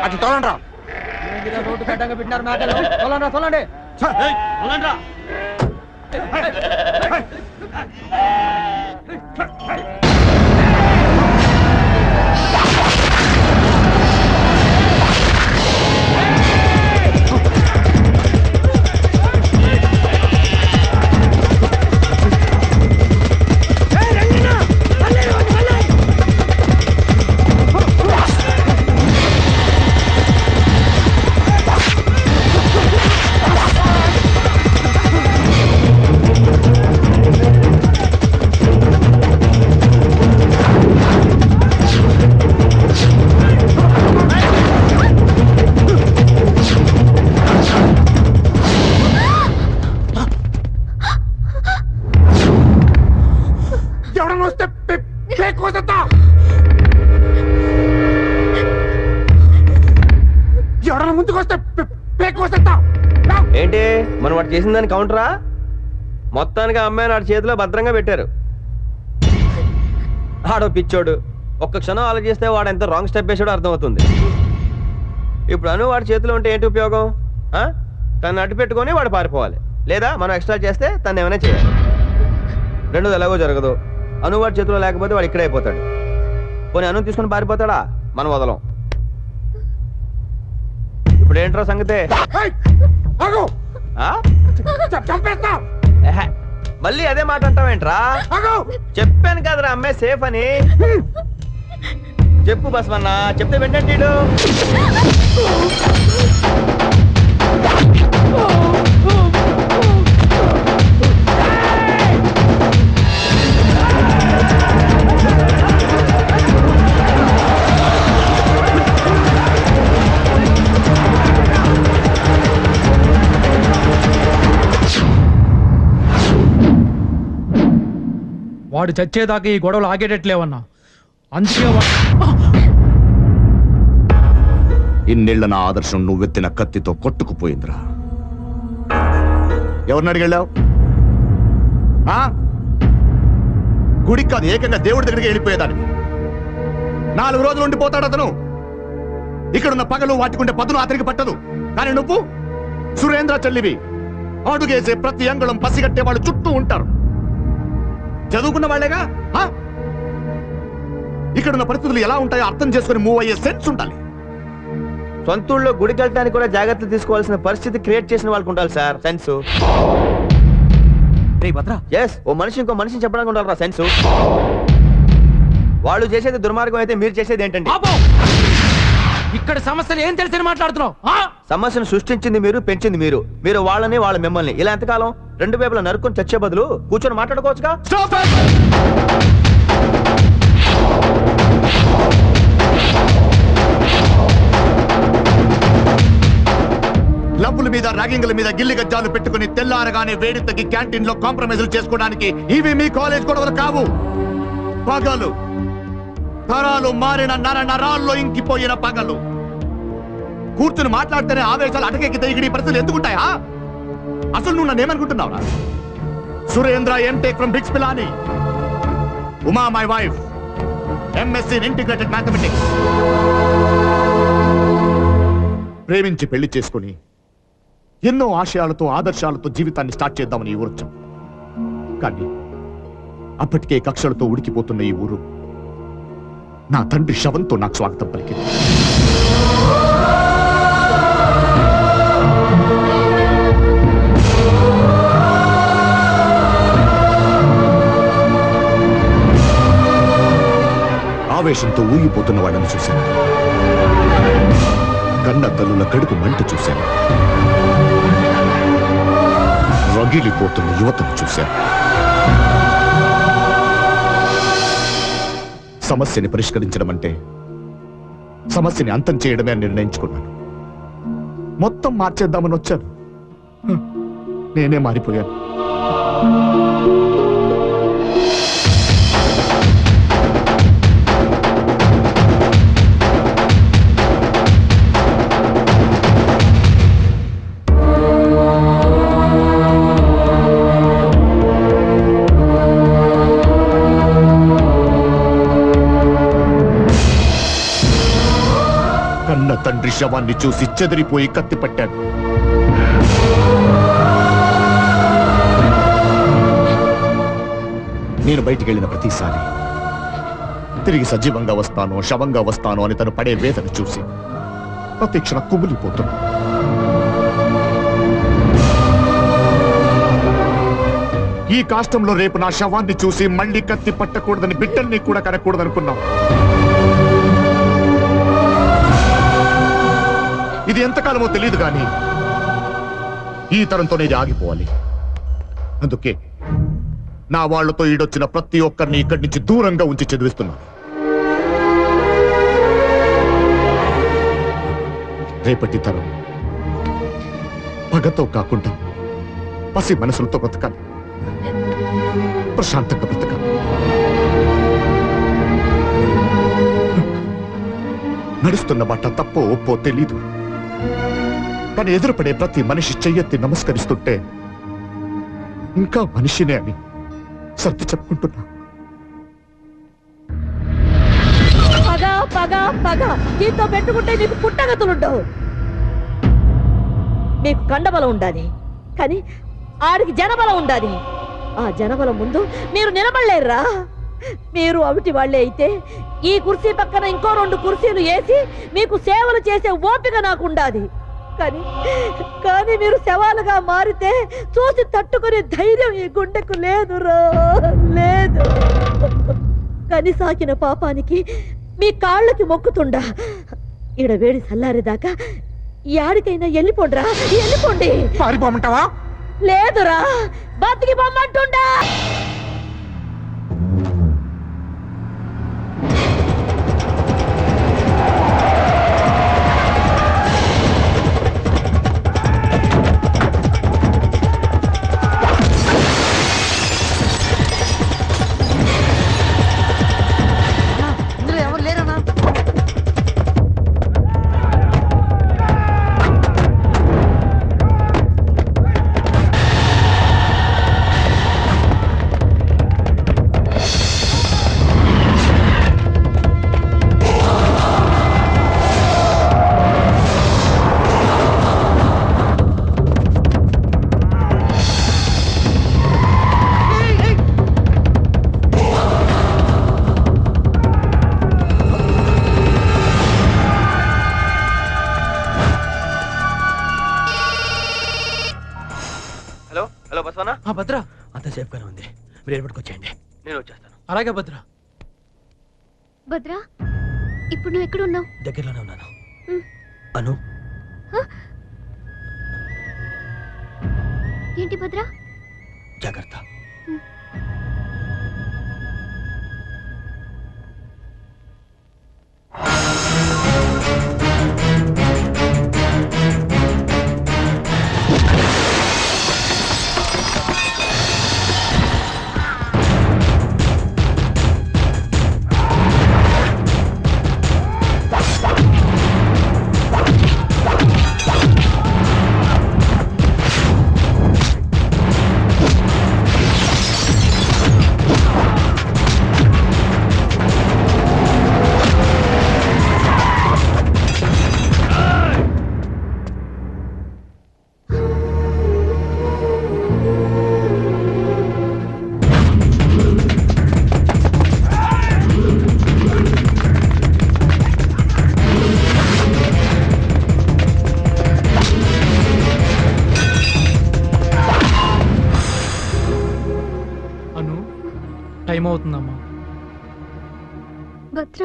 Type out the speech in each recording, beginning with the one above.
అటు తోలండ్రా. రోడ్డు కట్టంగా పెట్టినారు మేకలు. తోలండ్రా తోలండి. ఎవడన్నా ముందుకొస్తే ఏంటి మనం వాడు చేసిన దాని కౌంటరా? మొత్తానికి అమ్మాయిని వాడి చేతిలో భద్రంగా పెట్టారు. ఆడో పిచ్చోడు, ఒక్క క్షణం ఆలోచిస్తే వాడు ఎంత రాంగ్ స్టెప్ వేసాడో అర్థమవుతుంది. ఇప్పుడు అను వాడి చేతిలో ఉంటే ఏంటి ఉపయోగం? తను అడ్డు పెట్టుకొని వాడు పారిపోవాలి, లేదా మనం ఎక్స్ట్రా చేస్తే తను ఏమైనా చేయాలి. రెండోది ఎలాగో జరగదు. అను వాడి చేతిలో లేకపోతే వాడు ఇక్కడే అయిపోతాడు. పోనీ అను తీసుకుని పారిపోతాడా? మనం వదలం. ఇప్పుడు ఏంట్రా సంగతే? మళ్ళీ అదే మాట అంటావేంట్రా? చెప్పాను కదరా అమ్మాయి సేఫ్ అని. చెప్పు బస్మన్నా, చెప్తే వెంటనే వాడు చచ్చేదాకా ఈ గొడవలు ఆగేటట్లేవన్నా. అందుకే ఇన్నేళ్ల నా ఆదర్శం నువ్వెత్తిన కత్తితో కొట్టుకుపోయిందిరా. ఎవరిని అడిగెళ్ళావు? గుడికి కాదు, ఏకంగా దేవుడి దగ్గరికి వెళ్ళిపోయేదాన్ని. 4 రోజులు ఉండిపోతాడు అతను. ఇక్కడున్న పగలు వాటికుండే పదును అతనికి పట్టదు. కానీ నువ్వు సురేంద్ర చెల్లివి. అడుగేసే ప్రతి అంగుళం పసిగట్టే వాళ్ళు చుట్టూ ఉంటారు. చదువుకున్న వాళ్ళేగా. ఇక్కడున్న పరిస్థితులు ఎలా ఉంటాయో అర్థం చేసుకుని మూవ్ అయ్యే సెన్స్ ఉండాలి. సొంతూళ్ళలో గుడికి వెళ్ళడానికి కూడా జాగ్రత్తలు తీసుకోవాల్సిన పరిస్థితి క్రియేట్ చేసిన వాళ్ళకు ఉండాలి సార్ సెన్స్. ఓ మనిషి ఇంకో మనిషిని చెప్పడానికి ఉండాలి రా సెన్స్. వాళ్ళు చేసేది దుర్మార్గం అయితే మీరు చేసేది ఏంటండి? ఇక్కడ సమస్యలు ఏం తెలిసి మాట్లాడుతున్నావు? సమస్యను సృష్టించింది మీరు, పెంచింది మీరు. మీరు వాళ్ళని వాళ్ళ మిమ్మల్ని ఇలా ఎంతకాలం రెండు వైపులా నరుక్కుని చచ్చే బదులు కూర్చొని మాట్లాడుకోవచ్చుగా. లబ్బుల మీద ర్యాగింగ్ల మీద గిల్లి గజ్జాలు పెట్టుకుని తెల్లారగానే వేడి తగ్గి క్యాంటీన్ లో కాంప్రమైజులు చేసుకోవడానికి ఇవి మీ కాలేజ్ గొడవలు కావు. పగలు తరాలు మారిన నరాల్లో ఇంకిపోయిన పగలు. కూర్చుని మాట్లాడితేనే ఆవేశాలు అటకెక్కి తెగిడి పరిస్థితులు ఎందుకుంటాయా? అసలు నువ్వు నన్ను ఏమనుకుంటున్నావురా? Surendra M Tech from BITS Pilani, Uma my wife, M Sc in integrated mathematics. ప్రేమించి పెళ్లి చేసుకుని ఎన్నో ఆశయాలతో ఆదర్శాలతో జీవితాన్ని స్టార్ట్ చేద్దామని ఈ ఊరు వచ్చాం. కానీ అప్పటికే కక్షలతో ఉడికిపోతున్న ఈ ఊరు నా తండ్రి శవంతో నాకు స్వాగతం పలికింది. ఆవేశంతో ఊగిపోతున్న వాడిని చూశాను. కన్న తల్లుల కడుపు మంట చూశాను. రగిలిపోతున్న యువతను చూశాను. సమస్యని పరిష్కరించడం అంటే సమస్యని అంతం చేయడమే అని నిర్ణయించుకున్నాను. మొత్తం మార్చేద్దామని వచ్చాను. నేనే మారిపోయాను. తండ్రి శవాన్ని చూసి చెదిరిపోయి కత్తి పట్టాను. నేను బయటికి వెళ్ళిన ప్రతిసారి తిరిగి సజీవంగా వస్తాను, శవంగా వస్తాను అని తను పడే వేదన చూసి ప్రతి క్షణ కుమిలిపోతున్నా. ఈ కాష్టంలో రేపు నా శవాన్ని చూసి మళ్ళీ కత్తి పట్టకూడదని, బిడ్డల్ని కూడా కనకూడదనుకున్నాం. ఇది ఎంతకాలమో తెలియదు కానీ ఈ తరంతోనే ఇది ఆగిపోవాలి. అందుకే నా వాళ్లతో ఈడొచ్చిన ప్రతి ఒక్కరిని ఇక్కడి నుంచి దూరంగా ఉంచి చదివిస్తున్నాను. రేపటి తరం పగతో కాకుండా పసి మనసులతో బ్రతకాలి, ప్రశాంతంగా బ్రతకాలి. నడుస్తున్న మాట తప్పో ఒప్పో తెలీదు, కానీ ఎదురుపడే ప్రతి మనిషి చెయ్యెత్తి నమస్కరిస్తుంటే ఇంకా మనిషినే అని సర్ది చెప్పుకుంటున్నా. పగ పగ పగ దీంతో పెట్టుకుంటే నీకు పుట్టగతులుండవు. మీకు కండబలం ఉండాలి, కానీ ఆడికి జనబలం ఉండాలి. ఆ జనబలం ముందు మీరు నిలబడలేరురా. మీరు అవిటి వాళ్ళే అయితే ఈ కుర్చీ పక్కన ఇంకో 2 కుర్చీలు వేసి మీకు సేవలు చేసే ఓపిక నాకు ఉండాలి. కానీ మీరు శవాలుగా మారితే చూసి తట్టుకునే ధైర్యం ఈ గుండెకు లేదురా, లేదు. కానీ సాకిన పాపానికి మీ కాళ్ళకి మొక్కుతుండా. ఈడ వేడి చల్లారేదాకా యాడికైనా వెళ్ళిపోండ్రా, వెళ్ళిపోండి. పారిపోమంటావా? లేదురా, బతికి పొమ్మంటుండా. భద్ర, అంత సేఫ్ గానే ఉంది. మీరు ఎయిర్పోర్ట్కి వచ్చేయండి, నేను వచ్చేస్తాను. అలాగే భద్ర. భద్ర, ఇప్పుడు నువ్వు ఎక్కడ ఉన్నావు? దగ్గరలోనే ఉన్నాను. అను, ఏంటి భద్ర? జాగ్రత్త. టైం అవుతుందమ్మా. Bhadra,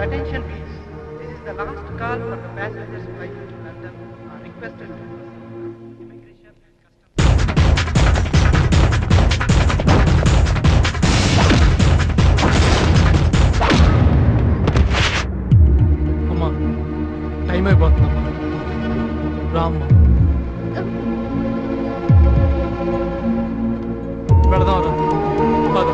Attention please. This is the last call for the passengers flight to London are requested to immigration and customs. అమ్మా, టైం అయిపోతుందమ్మా. రామ్మా, వెళదాం రా. పద.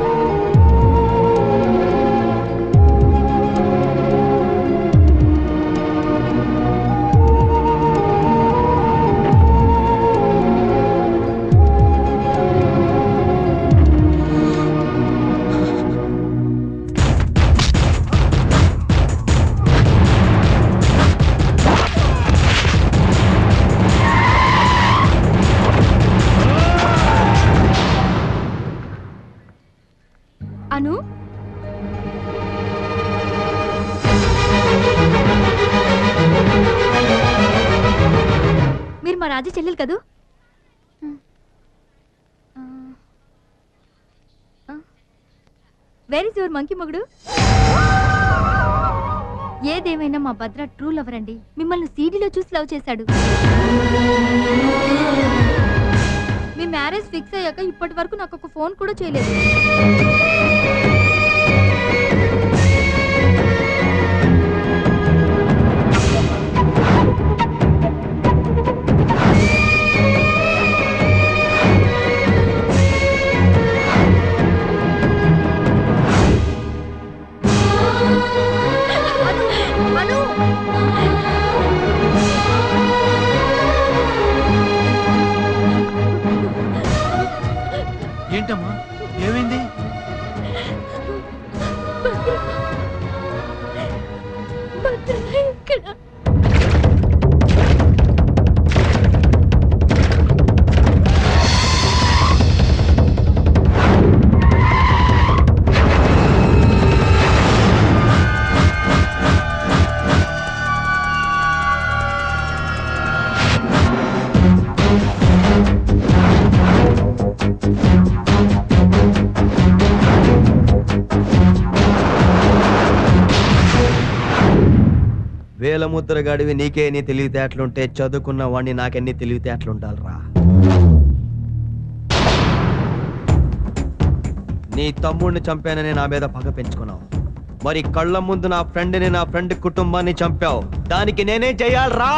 మీరు మా రాజీ చెల్లెలు కదూ? వేర్ ఇస్ యువర్ మంకీ మొగుడు? ఏదేమైనా మా భద్ర ట్రూ లవర్ అండి. మిమ్మల్ని సీడీలో చూసి లవ్ చేశాడు. మీ మ్యారేజ్ ఫిక్స్ అయ్యాక ఇప్పటి వరకు నాకు ఒక ఫోన్ కూడా చేయలేదు. ఏంటమ్మా ఏమైంది? వేల ముద్రగాడివి నీకే ఎన్ని తెలివితేటలుంటే చదువుకున్న వాడిని నాకెన్ని తెలివితేటలుండాలరా. నీ తమ్ముడిని చంపానని నా మీద పగ పెంచుకున్నావు. మరి కళ్ళ ముందు నా ఫ్రెండ్ కుటుంబాన్ని చంపావు. దానికి నేనే చేయాలరా?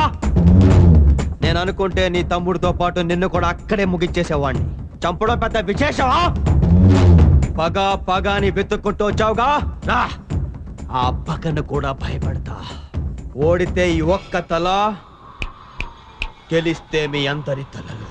నేను అనుకుంటే నీ తమ్ముడితో పాటు నిన్ను కూడా అక్కడే ముగించేసేవాడిని. చంపడం పెద్ద విశేషమా? పగ అని వెతుక్కుంటూ వచ్చావుగా, రా ఆ పగను కూడా భయపడతా. ఓడితే ఈ ఒక్క తల, గెలిస్తే మీ అందరి తలలు.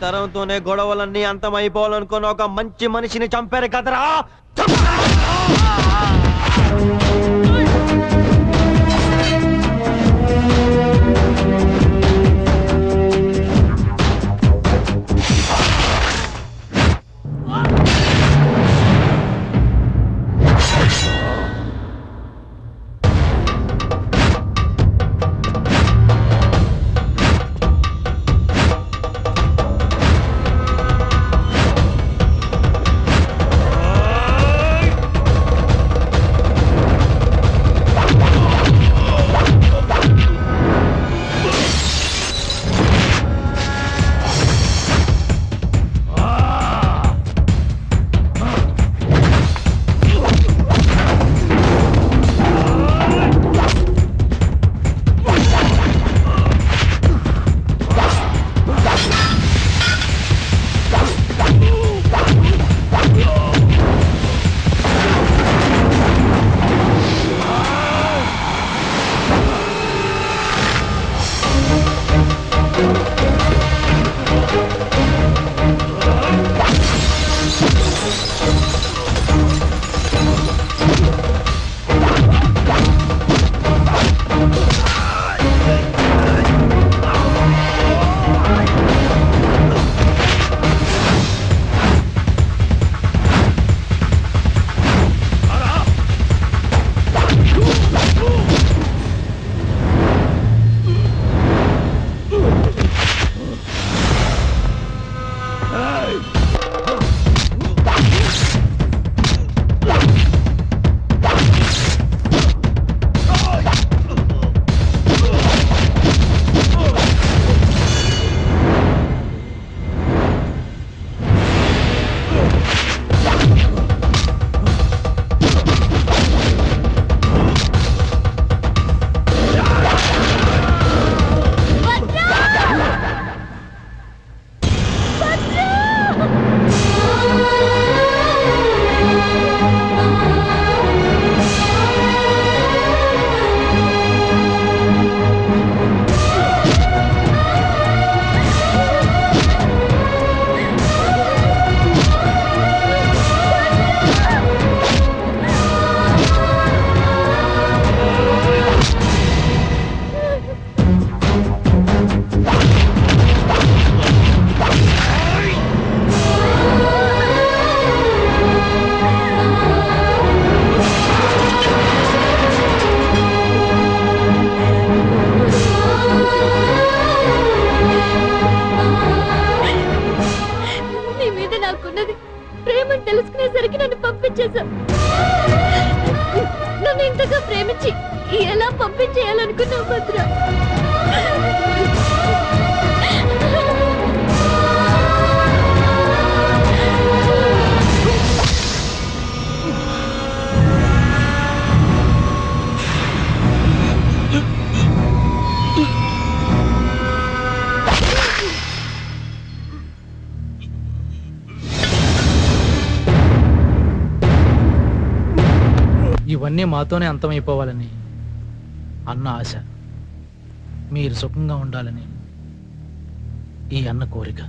తరంతోనే గొడవలన్నీ అంతమైపోవాలనుకున్న ఒక మంచి మనిషిని చంపారు కదరా. మోసం. నన్ను ఇంతగా ప్రేమించి ఎలా పంపించేయాలనుకున్నావు భద్ర? ఇవన్నీ మాతోనే అంతమైపోవాలని అన్న ఆశ, మీరు సుఖంగా ఉండాలని ఈ అన్న కోరిక.